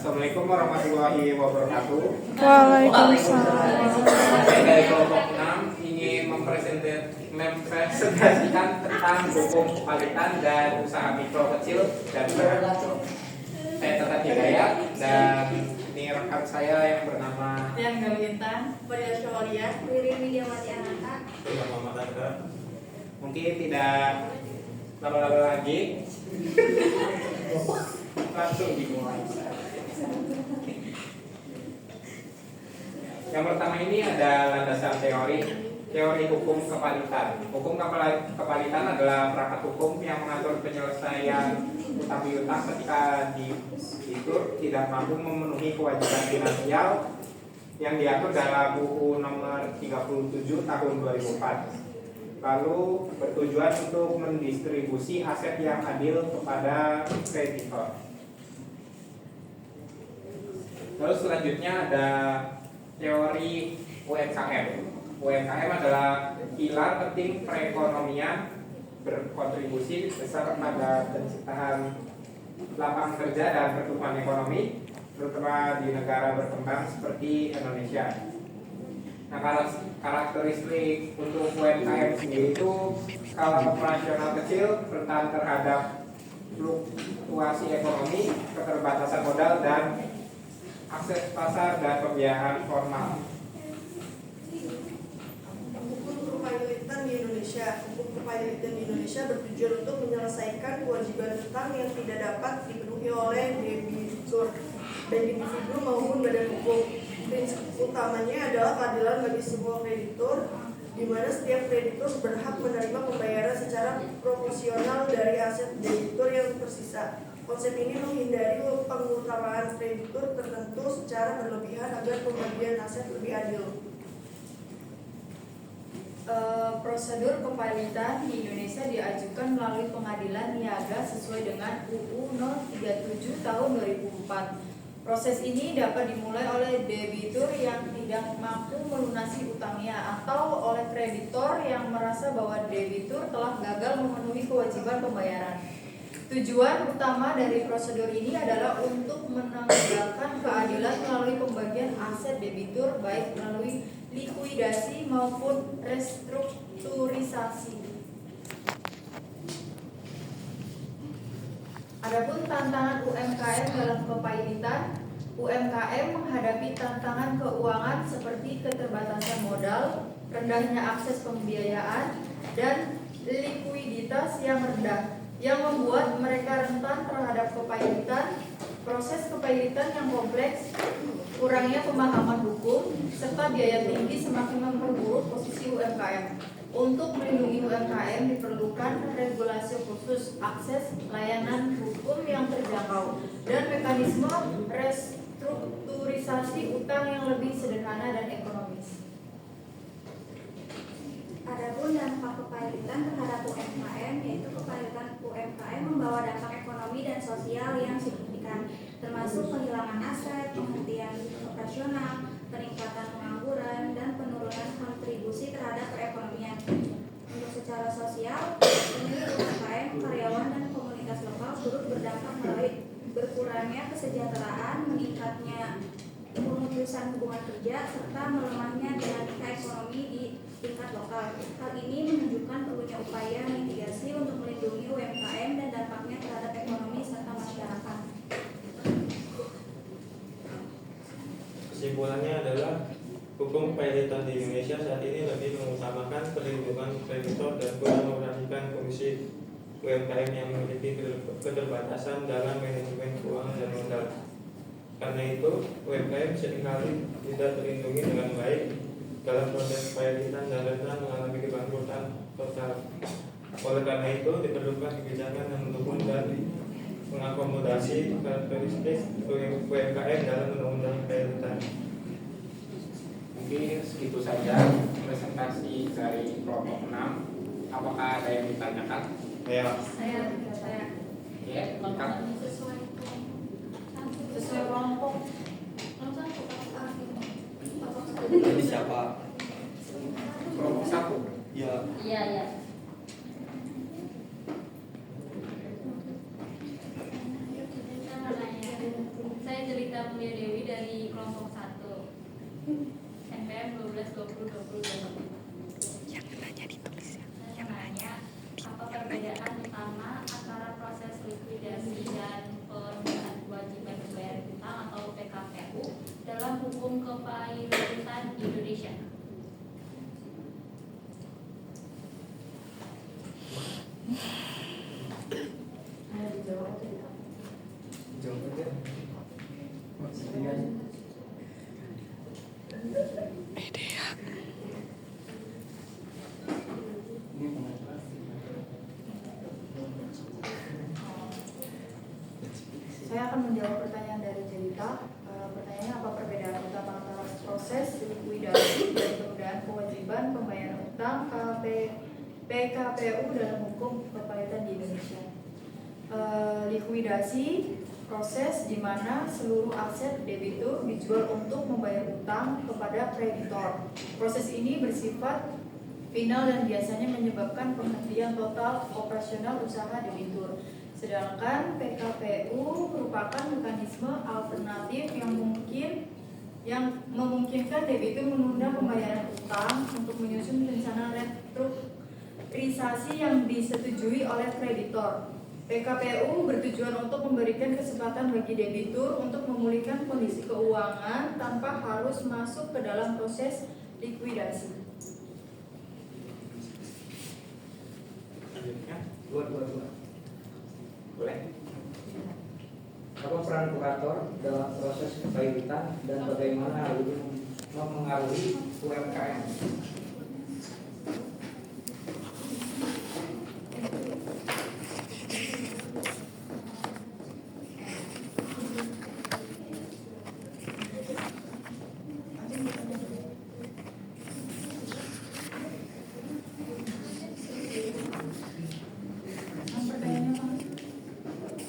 Assalamualaikum warahmatullahi wabarakatuh. Waalaikumsalam. Saya dari kelompok 6 ingin mempresentasikan tentang hukum kepalitan dan usaha mikro kecil dan menengah. Saya Tata Hidayat dan ini rekan saya yang bernama yang Galintan, Maria Syawalia, Riri Widiawati Ananta. mungkin tidak lama-lama lagi langsung dimulai. Yang pertama ini ada landasan teori hukum kepalitan. Hukum kepalitan adalah perangkat hukum yang mengatur penyelesaian utang piutang ketika debitur tidak mampu memenuhi kewajiban finansial yang diatur dalam Buku Nomor 37 Tahun 2004. Lalu bertujuan untuk mendistribusi aset yang adil kepada kreditor. Lalu selanjutnya ada teori UMKM. UMKM adalah pilar penting perekonomian, berkontribusi besar pada penciptaan lapangan kerja dan pertumbuhan ekonomi, terutama di negara berkembang seperti Indonesia. Nah, karakteristik untuk UMKM sendiri itu skala operasional kecil, rentan terhadap fluktuasi ekonomi, keterbatasan modal, dan akses pasar dan pembiayaan formal. Hukum kepalitan di Indonesia. Hukum kepalitan di Indonesia bertujuan untuk menyelesaikan kewajiban utang yang tidak dapat dipenuhi oleh debitur, baik individu maupun badan hukum. Prinsip utamanya adalah keadilan bagi semua kreditur, di mana setiap kreditur berhak menerima pembayaran secara proporsional dari aset debitur yang tersisa. Konsep ini menghindari pengutamaan kreditur tertentu secara berlebihan agar pembagian aset lebih adil. Prosedur kepalitan di Indonesia diajukan melalui pengadilan niaga sesuai dengan UU No. 37 Tahun 2004. Proses ini dapat dimulai oleh debitur yang tidak mampu melunasi utangnya atau oleh kreditor yang merasa bahwa debitur telah gagal memenuhi kewajiban pembayaran. Tujuan utama dari prosedur ini adalah untuk menegakkan keadilan melalui pembagian aset debitur baik melalui likuidasi maupun restrukturisasi. Adapun tantangan UMKM dalam kepalitan, UMKM menghadapi tantangan keuangan seperti keterbatasan modal, rendahnya akses pembiayaan, dan likuiditas yang rendah, yang membuat mereka rentan terhadap kepalitan, proses kepalitan yang kompleks, kurangnya pemahaman hukum, serta biaya tinggi semakin memperburuk posisi UMKM. Untuk melindungi UMKM diperlukan regulasi khusus, akses layanan hukum yang terjangkau, dan mekanisme restrukturisasi utang yang lebih sederhana dan ekonomis. Adapun dampak kepalitan terhadap UMKM, yaitu kepalitan UMKM membawa dampak ekonomi dan sosial yang signifikan, termasuk kehilangan aset, penghentian operasional, peningkatan pengangguran, dan penurunan kontribusi terhadap perekonomian. Untuk secara sosial, ini UMKM, karyawan, dan komunitas lokal turut berdampak melalui berkurangnya kesejahteraan, meningkatnya pemutusan hubungan kerja, serta melemahnya dinamika ekonomi di tingkat lokal. Hal ini menunjukkan perlunya upaya mitigasi untuk melindungi UMKM dan dampaknya terhadap ekonomi serta masyarakat. Kesimpulannya adalah hukum kepalitan di Indonesia saat ini lebih mengutamakan perlindungan kreditor dan guna memperhatikan kondisi UMKM yang memiliki keterbatasan dalam manajemen keuangan dan modal. Karena itu, UMKM seringkali tidak terlindungi dengan baik dalam proses kepalitan dan rentan mengalami kebangkrutan total. Oleh karena itu, diperlukan kebijakan yang mendukung dan mengakomodasi karakteristik UMKM dalam undang-undang kepalitan. Mungkin segitu saja presentasi dari kelompok 6. Apakah ada yang ditanyakan? Ya. Saya. Ya, Sesuai kelompok. Ini siapa? kelompok 1. Ya. Iya. Saya cerita Yang nanya, apa perbedaan utama antara proses likuidasi dan pemenuhan kewajiban membayar utang atau PKPU dalam hukum kepailitan di Indonesia? Jawab aja. Saya akan menjawab pertanyaan dari Jelita. Pertanyaannya, apa perbedaan utama antara proses likuidasi dan penundaan kewajiban pembayaran utang PKPU dalam hukum kepailitan di Indonesia? Likuidasi proses di mana seluruh aset debitur dijual untuk membayar utang kepada kreditor. Proses ini bersifat final dan biasanya menyebabkan penghentian total operasional usaha debitur. Sedangkan PKPU merupakan mekanisme alternatif yang memungkinkan debitur menunda pembayaran utang untuk menyusun rencana restrukturisasi yang disetujui oleh kreditor. PKPU bertujuan untuk memberikan kesempatan bagi debitur untuk memulihkan kondisi keuangan tanpa harus masuk ke dalam proses likuidasi. Dua. Boleh? Apa peran kurator dalam proses kepailitan dan bagaimana hal ini mempengaruhi UMKM?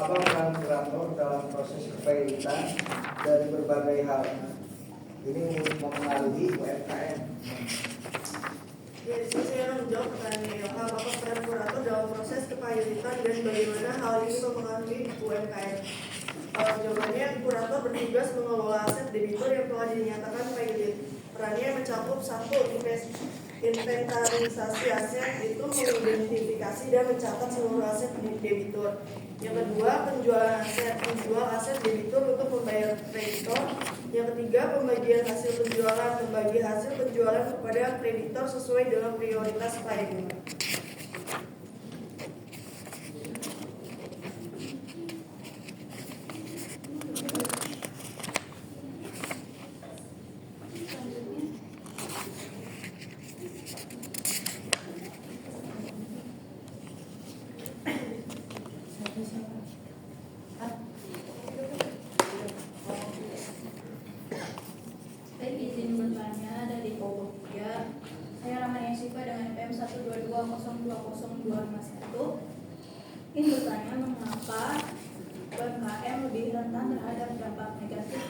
Apa peran kurator dalam proses kepailitan dari berbagai hal ini mempengaruhi UMKM? Ya, di sini saya akan menjawab pertanyaan Ilham. Apa peran kurator dalam proses kepailitan dan bagaimana hal ini mempengaruhi UMKM? Jawabannya, kurator bertugas mengelola aset debitur yang telah dinyatakan pailit. Perannya mencakup 1. Inventarisasi aset, itu mengidentifikasi dan mencatat seluruh aset debitur. Yang kedua, penjualan aset, menjual aset debitur untuk membayar kreditor. Yang ketiga, pembagian hasil penjualan, membagi hasil penjualan kepada kreditor sesuai dengan prioritas pailit. Baik, izin bertanya dari Bogor 3. Saya Rahman Yasifa dengan NPM 122020251. Ingin bertanya mengapa UMKM lebih rentan terhadap dampak negatif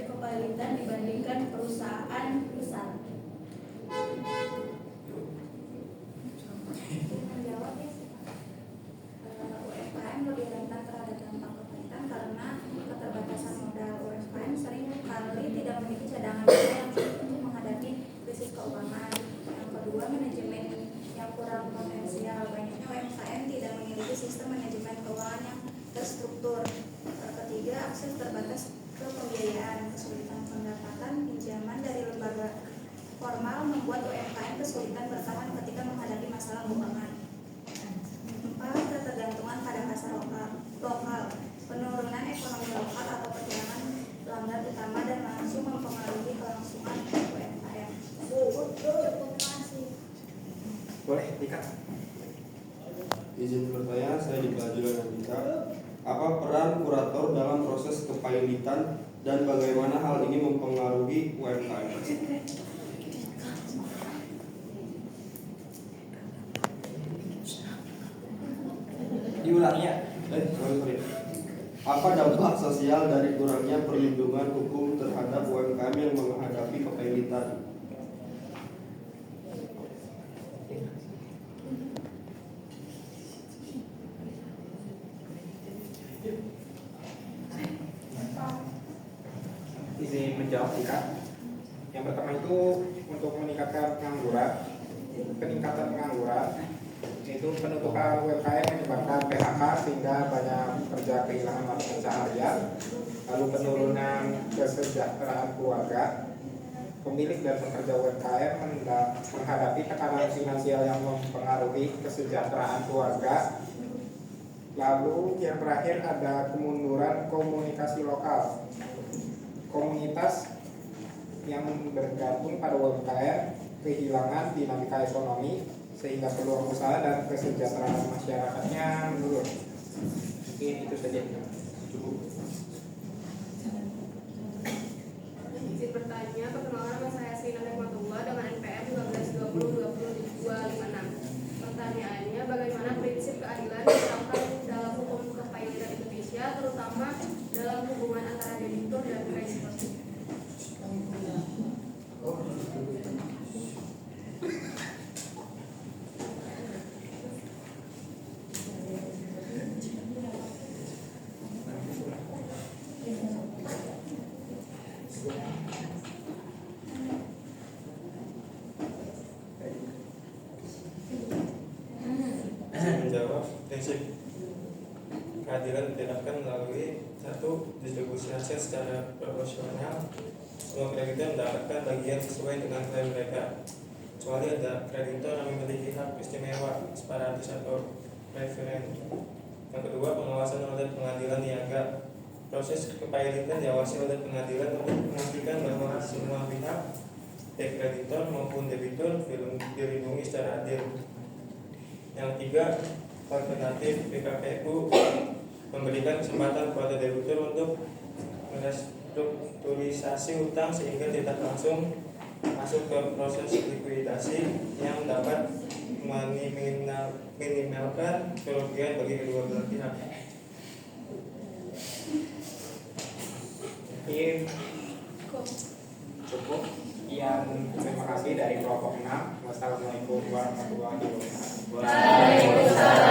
kepailitan dibandingkan perusahaan besar. Menjawab ya. UMKM lebih rentan terhadap dampak kepailitan karena keterbatasan modal. UMKM sering kali tidak memiliki cadangan dana yang cukup untuk menghadapi krisis keuangan. Yang kedua, manajemen yang kurang potensial. Banyaknya UMKM tidak memiliki sistem manajemen keuangan yang terstruktur. Ketiga, akses terbatas ke pembiayaan. Kesulitan pendapatan pinjaman dari lembaga formal membuat UMKM kesulitan bertahan ketika menghadapi masalah keuangan. 4. Ketergantungan pada pasar lokal. Penurunan ekonomi lokal atau perjalanan pelanggan utama dan langsung mempengaruhi kelangsungan UMKM. Terima kasih. Boleh, Tika. Izin bertanya, saya Dika Julian Andika. Apa peran kurator dalam proses kepailitan dan bagaimana hal ini mempengaruhi UMKM? Diulangnya. Sorry. Apa dampak sosial dari kurangnya perlindungan hukum terhadap UMKM yang menghadapi kepailitan? Izin menjawab, Tika. Yang pertama itu untuk meningkatkan peningkatan pengangguran, itu penutupan UMKM menyebabkan PHK sehingga banyak pekerja kehilangan mata pencaharian, lalu penurunan kesejahteraan keluarga. Pemilik dan pekerja UMKM menghadapi tekanan finansial yang mempengaruhi kesejahteraan keluarga. Lalu yang terakhir ada kemunduran komunikasi lokal. Komunitas yang bergantung pada UMKM kehilangan dinamika ekonomi sehingga peluang usaha dan kesejahteraan masyarakatnya menurun. Mungkin itu saja. Izin bertanya, perkenalkan nama saya Sina Nekmatullah dengan NPM 1520202556. Pertanyaannya, bagaimana prinsip keadilan diterapkan dalam hukum kepailitan Indonesia, terutama dalam hubungan antara debitur dan kreditor? Menjawab, prinsip keadilan diterapkan melalui satu, distribusi aset secara proporsional. Semua kreditor mendapatkan bagian sesuai dengan klaim mereka, kecuali ada kreditor yang memiliki hak istimewa separatis atau preferen. Yang kedua, pengawasan oleh pengadilan niaga. Proses kepailitan diawasi oleh pengadilan untuk memastikan bahwa semua pihak, baik kreditor maupun debitur, dilindungi secara adil. Yang ketiga, alternatif PKPU memberikan kesempatan kepada debitur untuk merestrukturisasi utang sehingga tidak langsung masuk ke proses likuidasi yang dapat minimalkan kerugian bagi kedua belah pihak. Mungkin cukup. Sekian, terima kasih dari kelompok 6. Wassalamualaikum warahmatullahi wabarakatuh. Waalaikumsalam.